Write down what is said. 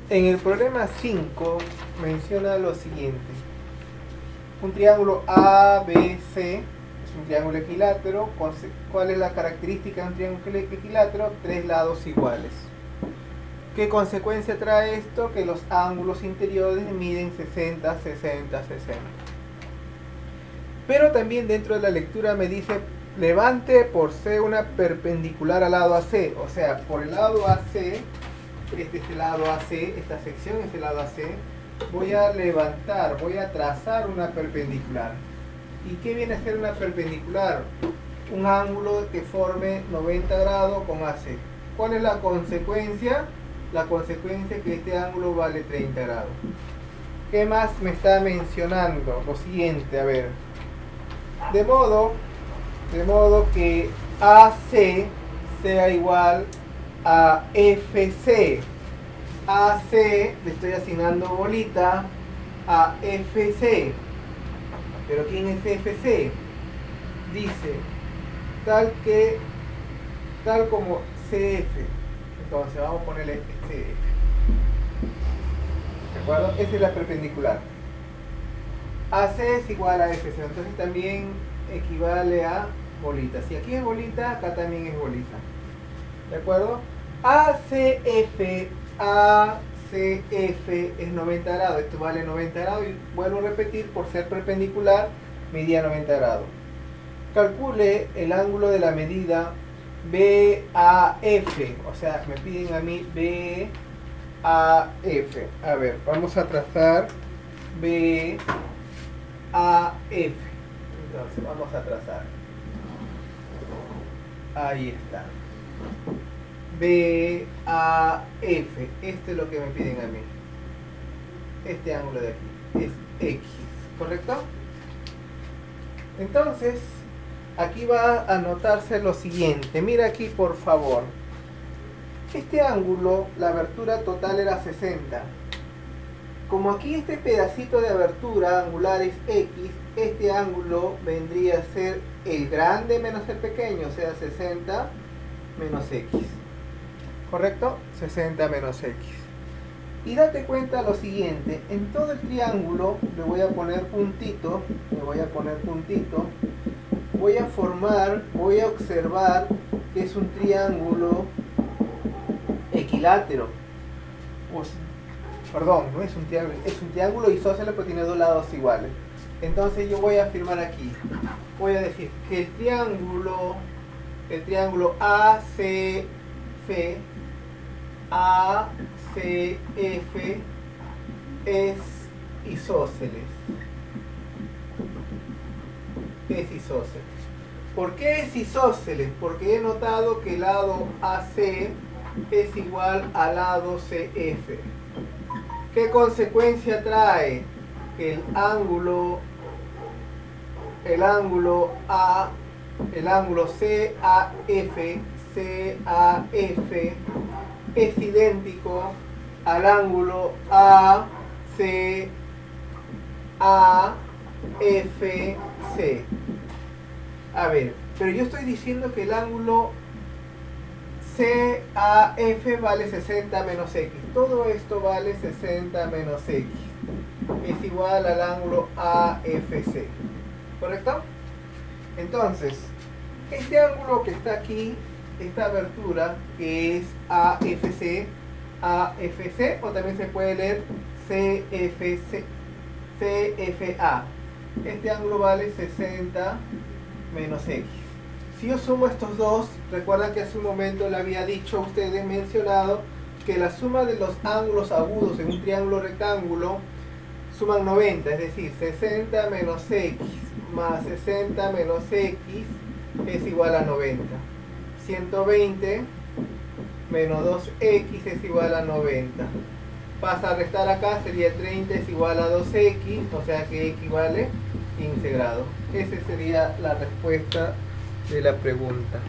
En el problema 5 menciona lo siguiente. Un triángulo ABC es un triángulo equilátero. ¿Cuál es la característica de un triángulo equilátero? Tres lados iguales. ¿Qué consecuencia trae esto? Que los ángulos interiores miden 60, 60, 60. Pero también dentro de la lectura me dice, levante por C una perpendicular al lado AC. O sea, por el lado AC, este es el lado AC, esta sección es el lado AC, voy a levantar, voy a trazar una perpendicular. ¿Y qué viene a ser una perpendicular? Un ángulo que forme 90 grados con AC. ¿Cuál es la consecuencia? La consecuencia es que este ángulo vale 30 grados. ¿Qué más me está mencionando? Lo siguiente, a ver. De modo que AC sea igual a FC. AC, le estoy asignando bolita a FC. ¿Pero quién es FC? Dice, tal como CF. Entonces vamos a ponerle CF. ¿De acuerdo? Esa es la perpendicular. AC es igual a FC, entonces también equivale a bolita. Si aquí es bolita, acá también es bolita. ¿De acuerdo? ACF es 90 grados, esto vale 90 grados y vuelvo a repetir, por ser perpendicular, medía 90 grados. Calcule el ángulo de la medida BAF, o sea, me piden a mí BAF. A ver, vamos a trazar BAF. Entonces, vamos a trazar. Ahí está. BAF. Esto es lo que me piden a mí. Este ángulo de aquí es X, ¿correcto? Entonces, aquí va a anotarse lo siguiente. Mira aquí, por favor. Este ángulo, la abertura total era 60. Como aquí este pedacito de abertura angular es X, este ángulo vendría a ser el grande menos el pequeño, o sea, 60 menos X. ¿Correcto? 60 menos X. Y date cuenta lo siguiente, en todo el triángulo le voy a poner puntito, voy a observar que es un triángulo equilátero. Perdón, no es un triángulo, es un triángulo isósceles pero tiene dos lados iguales. Entonces yo voy a afirmar aquí, voy a decir que el triángulo ACF es isósceles. Es isósceles. ¿Por qué es isósceles? Porque he notado que el lado AC es igual al lado CF. ¿Qué consecuencia trae? Que el ángulo CAF es idéntico al ángulo ACAFC. A ver, pero yo estoy diciendo que el ángulo CAF vale 60 menos X. Todo esto vale 60 menos X. Es igual al ángulo AFC. ¿Correcto? Entonces, este ángulo que está aquí, esta abertura que es AFC, o también se puede leer CFA. Este ángulo vale 60 menos X. Si yo sumo estos dos, recuerda que hace un momento le había dicho a ustedes, mencionado, que la suma de los ángulos agudos en un triángulo rectángulo suman 90, es decir, 60 menos X más 60 menos X es igual a 90. 120 menos 2X es igual a 90. Pasa a restar acá, sería 30 es igual a 2X, o sea que X vale 15 grados. Esa sería la respuesta de la pregunta.